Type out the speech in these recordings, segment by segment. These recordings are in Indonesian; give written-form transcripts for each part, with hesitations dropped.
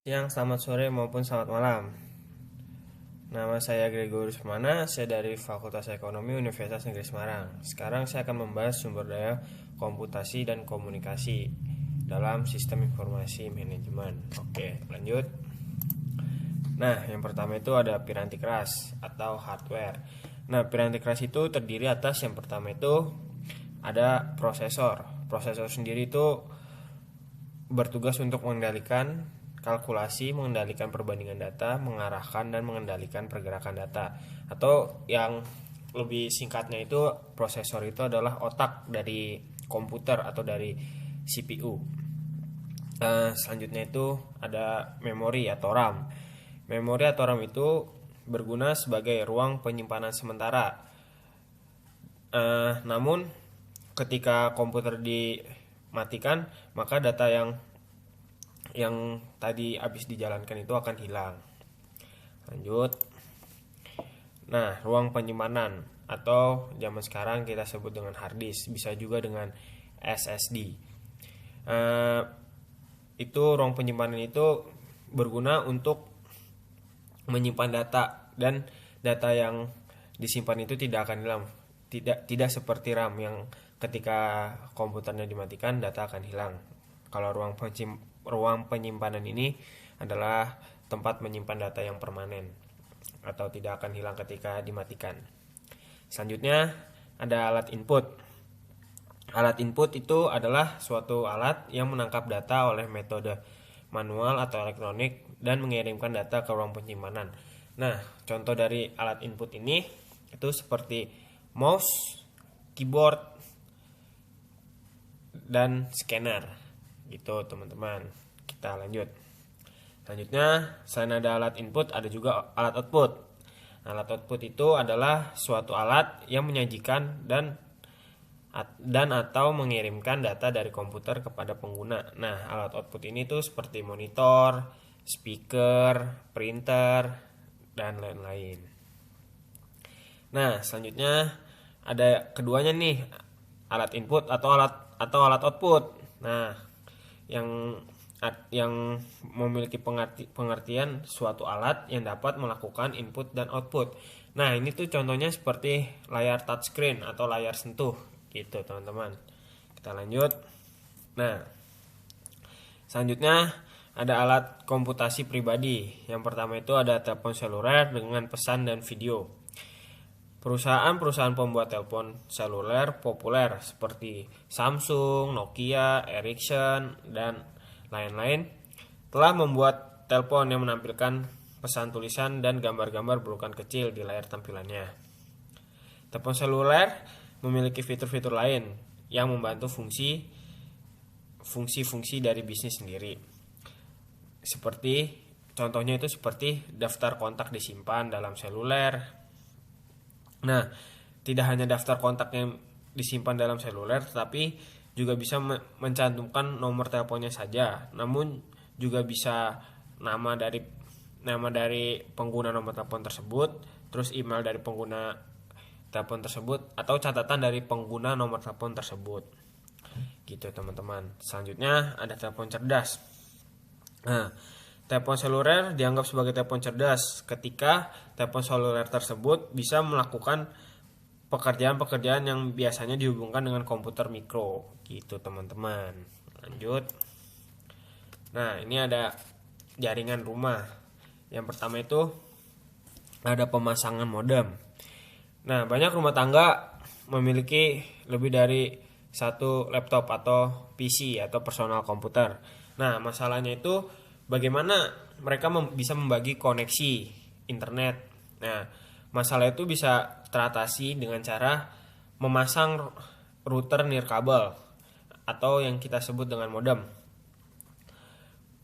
Selamat sore maupun selamat malam. Nama saya Gregorius Permana, saya dari Fakultas Ekonomi Universitas Negeri Semarang. Sekarang saya akan membahas sumber daya komputasi dan komunikasi dalam sistem informasi manajemen. Oke, lanjut. Nah, yang pertama itu ada piranti keras atau hardware. Nah, piranti keras itu terdiri atas yang pertama itu ada prosesor. Prosesor sendiri itu bertugas untuk mengendalikan kalkulasi, mengendalikan perbandingan data, mengarahkan dan mengendalikan pergerakan data. Atau yang lebih singkatnya itu prosesor itu adalah otak dari komputer atau dari CPU. Selanjutnya itu ada memori atau RAM. Memori atau RAM itu berguna sebagai ruang penyimpanan sementara. Namun ketika komputer dimatikan, maka data yang tadi habis dijalankan itu akan hilang. Lanjut. Nah, ruang penyimpanan atau zaman sekarang kita sebut dengan hard disk, bisa juga dengan SSD. Itu ruang penyimpanan itu berguna untuk menyimpan data, dan data yang disimpan itu tidak akan hilang. Tidak seperti RAM yang ketika komputernya dimatikan data akan hilang. Kalau ruang penyimpanan ini adalah tempat menyimpan data yang permanen atau tidak akan hilang ketika dimatikan. Selanjutnya ada alat input. Alat input itu adalah suatu alat yang menangkap data oleh metode manual atau elektronik dan mengirimkan data ke ruang penyimpanan. Nah, contoh dari alat input ini itu seperti mouse, keyboard, dan scanner. Gitu teman-teman. Kita lanjut. Selanjutnya, selain ada alat input, ada juga alat output. Alat output itu adalah suatu alat yang menyajikan dan atau mengirimkan data dari komputer kepada pengguna. Nah, alat output ini tuh seperti monitor, speaker, printer, dan lain-lain. Nah, selanjutnya ada keduanya nih, alat input atau alat output. Nah, yang memiliki pengertian suatu alat yang dapat melakukan input dan output. Nah, ini tuh contohnya seperti layar touchscreen atau layar sentuh gitu, teman-teman. Kita lanjut. Nah, selanjutnya ada alat komputasi pribadi. Yang pertama itu ada telepon seluler dengan pesan dan video. Perusahaan pembuat telepon seluler populer seperti Samsung, Nokia, Ericsson, dan lain-lain telah membuat telepon yang menampilkan pesan tulisan dan gambar-gambar berukuran kecil di layar tampilannya. Telepon seluler memiliki fitur-fitur lain yang membantu fungsi-fungsi dari bisnis sendiri. Contohnya itu seperti daftar kontak disimpan dalam seluler. Nah, tidak hanya daftar kontak yang disimpan dalam seluler, tetapi juga bisa mencantumkan nomor teleponnya saja. Namun juga bisa nama dari pengguna nomor telepon tersebut, terus email dari pengguna telepon tersebut, atau catatan dari pengguna nomor telepon tersebut. Gitu, teman-teman. Selanjutnya ada telepon cerdas. Nah, telepon seluler dianggap sebagai telepon cerdas ketika telepon seluler tersebut bisa melakukan pekerjaan-pekerjaan yang biasanya dihubungkan dengan komputer mikro. Gitu, teman-teman. Lanjut. Nah, ini ada jaringan rumah. Yang pertama itu ada pemasangan modem. Nah, banyak rumah tangga memiliki lebih dari satu laptop atau PC atau personal komputer. Nah, masalahnya itu bagaimana mereka bisa membagi koneksi internet. Nah, masalah itu bisa teratasi dengan cara memasang router nirkabel atau yang kita sebut dengan modem.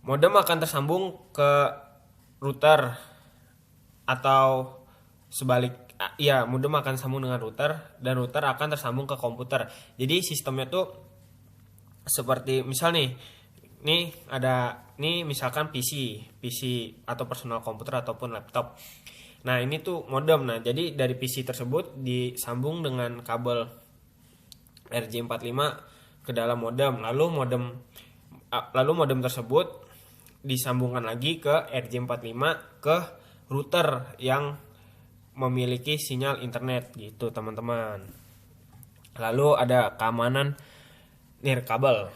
Modem akan tersambung ke router atau modem akan sambung dengan router dan router akan tersambung ke komputer. Jadi sistemnya tuh seperti misal nih, misalkan PC atau personal komputer ataupun laptop. Nah, ini tuh modem. Nah, jadi dari PC tersebut disambung dengan kabel RJ45 ke dalam modem. Lalu modem tersebut disambungkan lagi ke RJ45 ke router yang memiliki sinyal internet gitu teman-teman. Lalu ada keamanan nirkabel.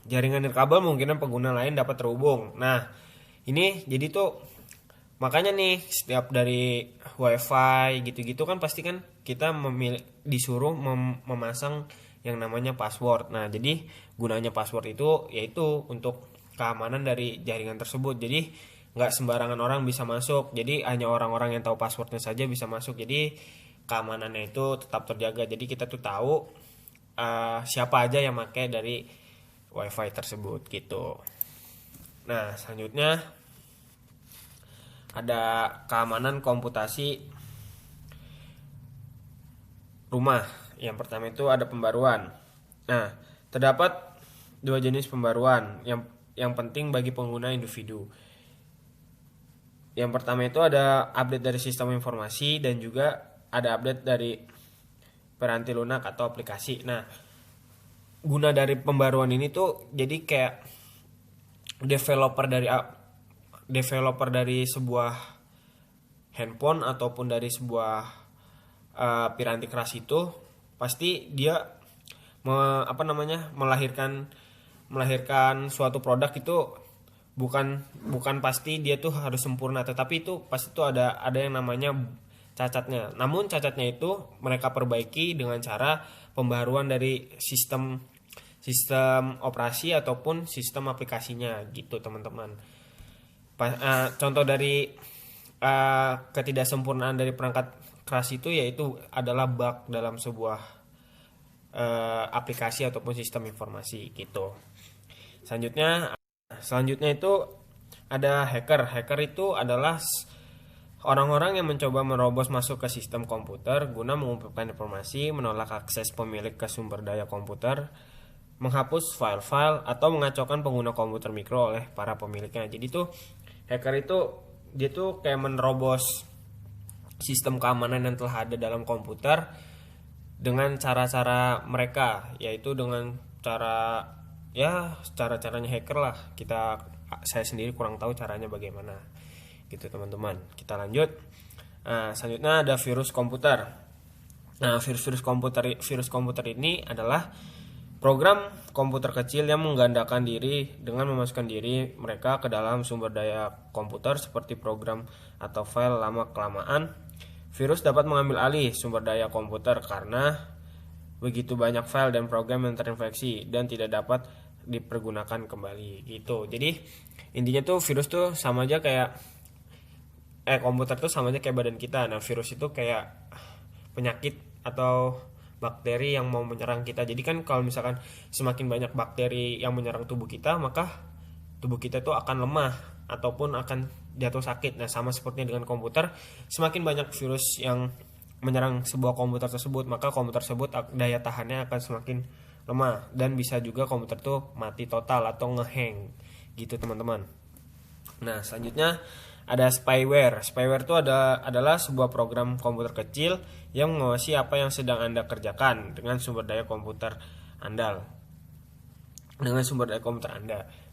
Jaringan nirkabel memungkinkan pengguna lain dapat terhubung. Nah, ini jadi tuh makanya nih setiap dari WiFi gitu-gitu kan pasti kan kita disuruh memasang yang namanya password. Nah, jadi gunanya password itu yaitu untuk keamanan dari jaringan tersebut. Jadi nggak sembarangan orang bisa masuk. Jadi hanya orang-orang yang tahu passwordnya saja bisa masuk. Jadi keamanannya itu tetap terjaga. Jadi kita tuh tahu siapa aja yang pakai dari WiFi tersebut gitu. Nah, selanjutnya ada keamanan komputasi rumah. Yang pertama itu ada pembaruan. Nah, terdapat dua jenis pembaruan yang penting bagi pengguna individu. Yang pertama itu ada update dari sistem informasi dan juga ada update dari piranti lunak atau aplikasi. Nah, guna dari pembaruan ini tuh jadi kayak developer dari sebuah handphone ataupun dari sebuah piranti keras itu pasti dia melahirkan suatu produk itu bukan pasti dia tuh harus sempurna, tetapi itu pasti tuh ada yang namanya cacatnya. Namun cacatnya itu mereka perbaiki dengan cara pembaruan dari sistem operasi ataupun sistem aplikasinya gitu teman-teman. Contoh dari ketidaksempurnaan dari perangkat keras itu yaitu adalah bug dalam sebuah aplikasi ataupun sistem informasi gitu. Selanjutnya itu ada hacker. Hacker itu adalah orang-orang yang mencoba merobos masuk ke sistem komputer guna mengumpulkan informasi, menolak akses pemilik ke sumber daya komputer, menghapus file-file, atau mengacaukan pengguna komputer mikro oleh para pemiliknya. Jadi tuh hacker itu dia tuh kayak menerobos sistem keamanan yang telah ada dalam komputer dengan cara-cara mereka, yaitu dengan cara-caranya hacker lah. Saya sendiri kurang tahu caranya bagaimana gitu teman-teman. Kita lanjut. Selanjutnya ada virus komputer. Nah, virus komputer ini adalah program komputer kecil yang menggandakan diri dengan memasukkan diri mereka ke dalam sumber daya komputer seperti program atau file lama-kelamaan. Virus dapat mengambil alih sumber daya komputer karena begitu banyak file dan program yang terinfeksi dan tidak dapat dipergunakan kembali gitu. Jadi intinya tuh virus tuh sama aja kayak komputer tuh sama aja kayak badan kita. Nah, virus itu kayak penyakit atau bakteri yang mau menyerang kita. Jadi kan kalau misalkan semakin banyak bakteri yang menyerang tubuh kita, maka tubuh kita tuh akan lemah ataupun akan jatuh sakit. Nah, sama seperti dengan komputer, semakin banyak virus yang menyerang sebuah komputer tersebut, maka komputer tersebut daya tahannya akan semakin lemah dan bisa juga komputer tuh mati total atau ngehang gitu teman-teman. Nah, selanjutnya ada spyware. Spyware itu adalah sebuah program komputer kecil yang mengawasi apa yang sedang Anda kerjakan dengan sumber daya komputer Anda.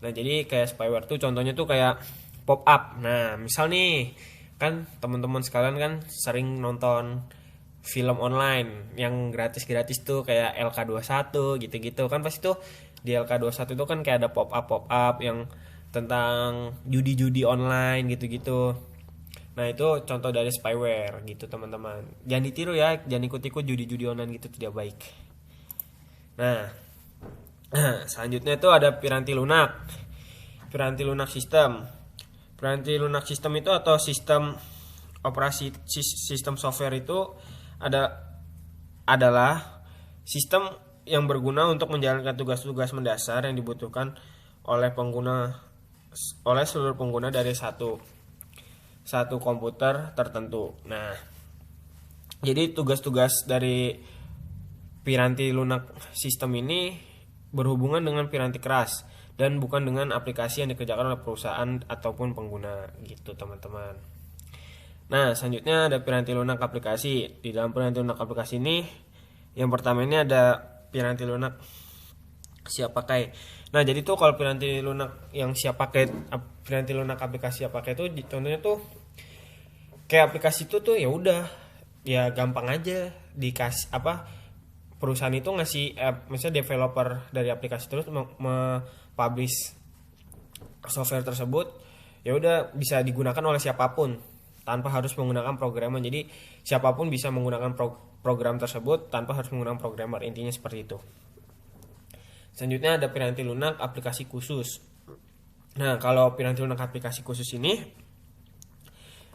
Nah, jadi kayak spyware tuh contohnya tuh kayak pop up. Nah, misal nih kan teman-teman sekalian kan sering nonton film online yang gratis-gratis tuh kayak LK21 gitu-gitu. Kan pasti tuh di LK21 itu kan kayak ada pop up yang tentang judi-judi online gitu-gitu. Nah, itu contoh dari spyware gitu teman-teman. Jangan ditiru ya, jangan ikut-ikut judi-judi online gitu, tidak baik. Nah, selanjutnya itu ada piranti lunak. Piranti lunak sistem. Piranti lunak sistem itu atau sistem operasi sistem software itu adalah sistem yang berguna untuk menjalankan tugas-tugas mendasar yang dibutuhkan oleh seluruh pengguna dari satu komputer tertentu. Nah, jadi tugas-tugas dari piranti lunak sistem ini berhubungan dengan piranti keras dan bukan dengan aplikasi yang dikerjakan oleh perusahaan ataupun pengguna gitu teman-teman. Nah, selanjutnya ada piranti lunak aplikasi. Di dalam piranti lunak aplikasi ini yang pertama ini ada piranti lunak siap pakai. Nah, jadi tuh kalau piranti lunak yang siap pakai, piranti lunak aplikasi siap pakai itu contohnya tuh kayak aplikasi itu tuh ya udah ya gampang aja dikasih apa, perusahaan itu ngasih misalnya developer dari aplikasi terus publish software tersebut, ya udah bisa digunakan oleh siapapun tanpa harus menggunakan programmer. Jadi siapapun bisa menggunakan program tersebut tanpa harus menggunakan programmer, intinya seperti itu. Selanjutnya ada piranti lunak aplikasi khusus. Nah, kalau piranti lunak aplikasi khusus ini,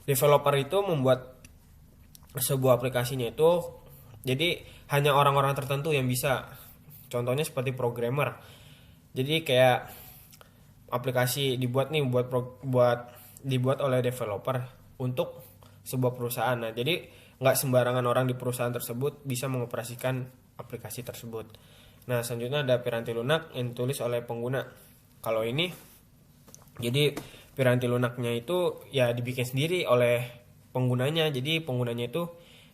developer itu membuat sebuah aplikasinya itu jadi hanya orang-orang tertentu yang bisa. Contohnya seperti programmer. Jadi kayak aplikasi dibuat nih dibuat oleh developer untuk sebuah perusahaan. Nah, jadi nggak sembarangan orang di perusahaan tersebut bisa mengoperasikan aplikasi tersebut. Nah, selanjutnya ada piranti lunak yang ditulis oleh pengguna. Kalau ini, jadi piranti lunaknya itu ya dibikin sendiri oleh penggunanya. Jadi penggunanya itu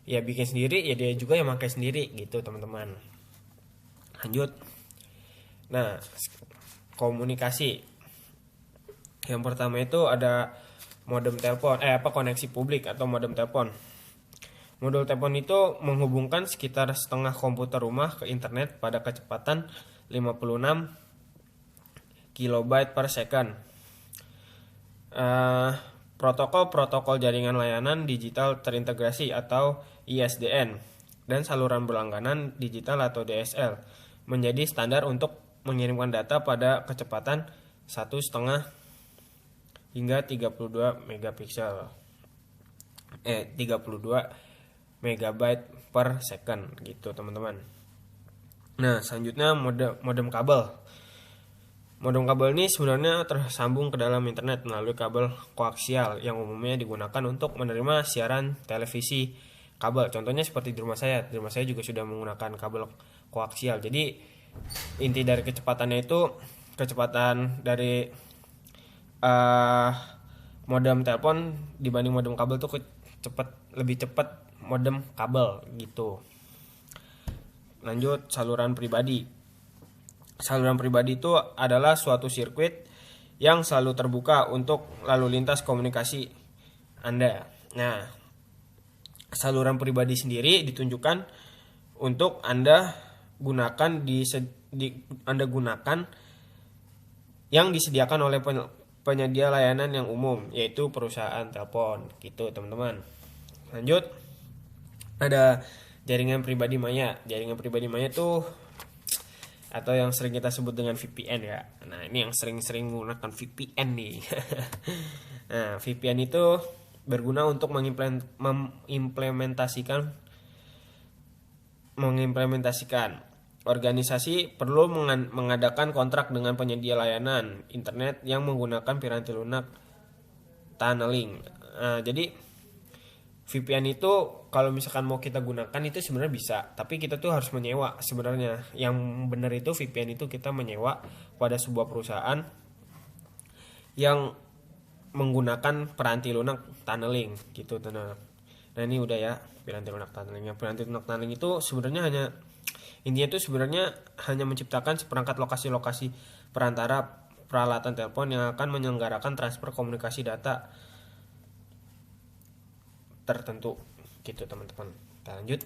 ya bikin sendiri, ya dia juga yang pakai sendiri gitu, teman-teman. Lanjut. Nah, komunikasi. Yang pertama itu ada modem telepon, koneksi publik atau modem telepon. Modul telepon itu menghubungkan sekitar setengah komputer rumah ke internet pada kecepatan 56 kilobyte per second. Protokol jaringan layanan digital terintegrasi atau ISDN dan saluran berlangganan digital atau DSL menjadi standar untuk mengirimkan data pada kecepatan 1,5 hingga 32 megapiksel. 32 megabyte per second gitu, teman-teman. Nah, selanjutnya modem kabel. Modem kabel ini sebenarnya tersambung ke dalam internet melalui kabel koaksial yang umumnya digunakan untuk menerima siaran televisi kabel. Contohnya seperti di rumah saya. Di rumah saya juga sudah menggunakan kabel koaksial. Jadi inti dari kecepatannya itu kecepatan dari modem telepon dibanding modem kabel tuh lebih cepat modem kabel gitu. Lanjut, saluran pribadi. Saluran pribadi itu adalah suatu sirkuit yang selalu terbuka untuk lalu lintas komunikasi Anda. Nah, saluran pribadi sendiri ditunjukkan untuk Anda gunakan Anda gunakan yang disediakan oleh penyedia layanan yang umum, yaitu perusahaan telepon gitu, teman-teman. Lanjut, ada jaringan pribadi maya. Jaringan pribadi maya tuh atau yang sering kita sebut dengan VPN ya. Nah, ini yang sering-sering menggunakan VPN nih. Nah, VPN itu berguna untuk mengimplementasikan organisasi perlu mengadakan kontrak dengan penyedia layanan internet yang menggunakan piranti lunak tunneling. Nah, jadi VPN itu kalau misalkan mau kita gunakan itu sebenarnya bisa, tapi kita tuh harus menyewa sebenarnya. Yang benar itu VPN itu kita menyewa pada sebuah perusahaan yang menggunakan piranti lunak tunneling gitu, teman. Nah, ini udah ya piranti lunak tunneling. Piranti lunak tunneling itu sebenarnya intinya itu sebenarnya hanya menciptakan seperangkat lokasi-lokasi perantara peralatan telepon yang akan menyelenggarakan transfer komunikasi data tertentu gitu, teman-teman. Kita lanjut.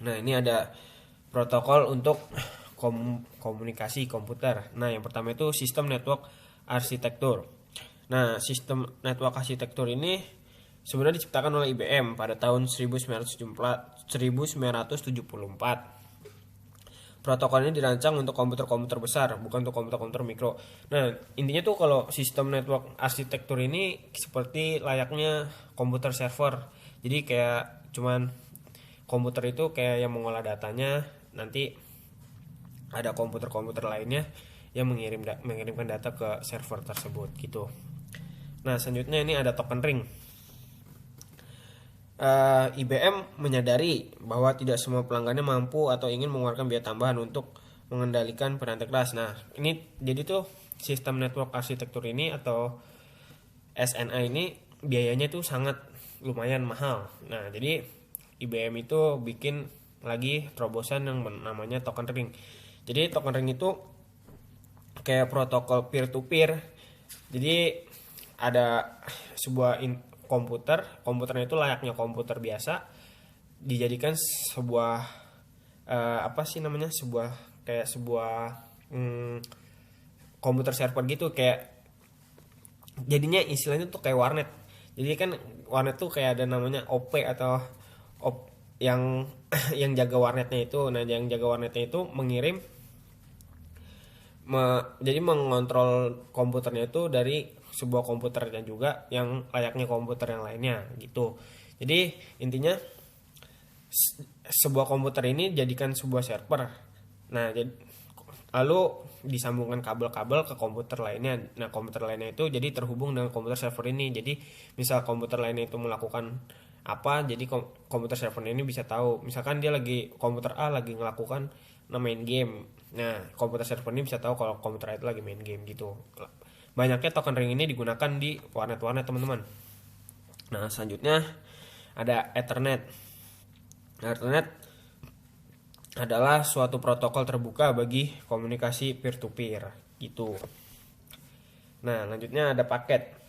Nah, ini ada protokol untuk komunikasi komputer. Nah, yang pertama itu sistem network arsitektur. Nah, sistem network arsitektur ini sebenarnya diciptakan oleh IBM pada tahun 1974. Protokol ini dirancang untuk komputer-komputer besar, bukan untuk komputer-komputer mikro. Nah, intinya tuh kalau sistem network arsitektur ini seperti layaknya komputer server. Jadi kayak cuman komputer itu kayak yang mengolah datanya, nanti ada komputer-komputer lainnya yang mengirimkan data ke server tersebut gitu. Nah, selanjutnya ini ada token ring. IBM menyadari bahwa tidak semua pelanggannya mampu atau ingin mengeluarkan biaya tambahan untuk mengendalikan piranti keras. Nah, ini jadi tuh sistem network arsitektur ini atau SNA ini biayanya tuh sangat lumayan mahal. Nah, jadi IBM itu bikin lagi terobosan yang namanya token ring. Jadi token ring itu kayak protokol peer to peer. Jadi ada sebuah komputernya itu layaknya komputer biasa, dijadikan sebuah apa sih namanya, sebuah mm, komputer server gitu, kayak jadinya istilahnya tuh kayak warnet. Jadi kan warnet tuh kayak ada namanya OP atau yang yang jaga warnetnya itu. Nah, yang jaga warnetnya itu jadi mengontrol komputernya itu dari sebuah komputernya juga yang layaknya komputer yang lainnya gitu. Jadi intinya sebuah komputer ini jadikan sebuah server. Nah, lalu disambungkan kabel-kabel ke komputer lainnya. Nah, komputer lainnya itu jadi terhubung dengan komputer server ini. Jadi misal komputer lainnya itu melakukan apa, jadi komputer server ini bisa tahu. Misalkan komputer A lagi melakukan main game. Nah, komputer server ini bisa tahu kalau komputer A itu lagi main game gitu. Banyaknya token ring ini digunakan di warnet-warnet, teman-teman. Nah, selanjutnya ada Ethernet. Ethernet adalah suatu protokol terbuka bagi komunikasi peer to peer gitu. Nah, lanjutnya ada paket.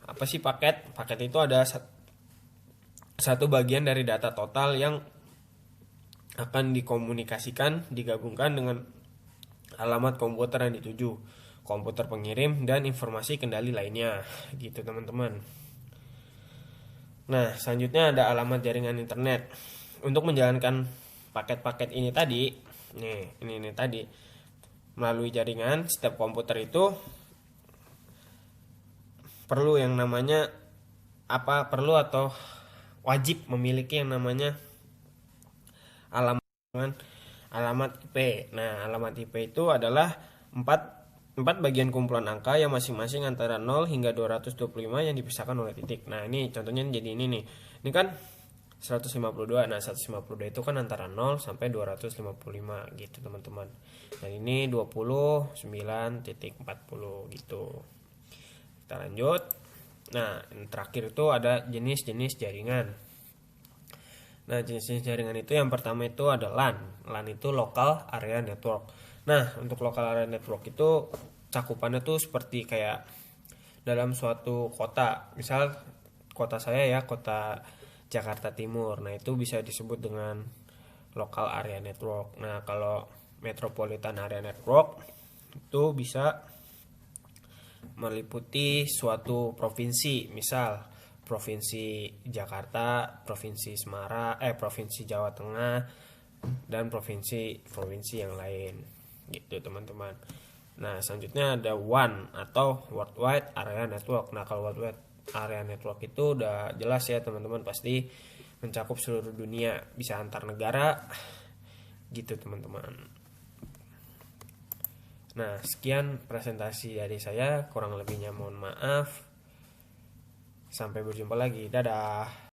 Apa sih paket? Paket itu ada satu bagian dari data total yang akan dikomunikasikan, digabungkan dengan alamat komputer yang dituju, komputer pengirim, dan informasi kendali lainnya gitu, teman-teman. Nah, selanjutnya ada alamat jaringan internet. Untuk menjalankan paket-paket ini tadi, ini tadi melalui jaringan, setiap komputer itu perlu yang namanya perlu atau wajib memiliki yang namanya alamat IP. Nah, alamat IP itu adalah 4 bagian kumpulan angka yang masing-masing antara 0 hingga 225 yang dipisahkan oleh titik. Nah, ini contohnya jadi ini nih. Ini kan 152. Nah, 152 itu kan antara 0 sampai 255 gitu, teman-teman. Dan ini 29.40 gitu. Kita lanjut. Nah, yang terakhir itu ada jenis-jenis jaringan. Nah, jenis-jenis jaringan itu yang pertama itu ada LAN. LAN itu Local Area Network. Nah, untuk Local Area Network itu cakupannya tuh seperti kayak dalam suatu kota. Misal kota saya ya, kota Jakarta Timur. Nah, itu bisa disebut dengan Local Area Network. Nah, kalau Metropolitan Area Network itu bisa meliputi suatu provinsi, misal provinsi Jakarta, provinsi provinsi Jawa Tengah, dan provinsi yang lain gitu, teman-teman. Nah, selanjutnya ada WAN atau Worldwide Area Network. Nah, kalau Worldwide Area Network itu udah jelas ya, teman-teman, pasti mencakup seluruh dunia, bisa antar negara gitu, teman-teman. Nah, sekian presentasi dari saya, kurang lebihnya mohon maaf. Sampai berjumpa lagi. Dadah.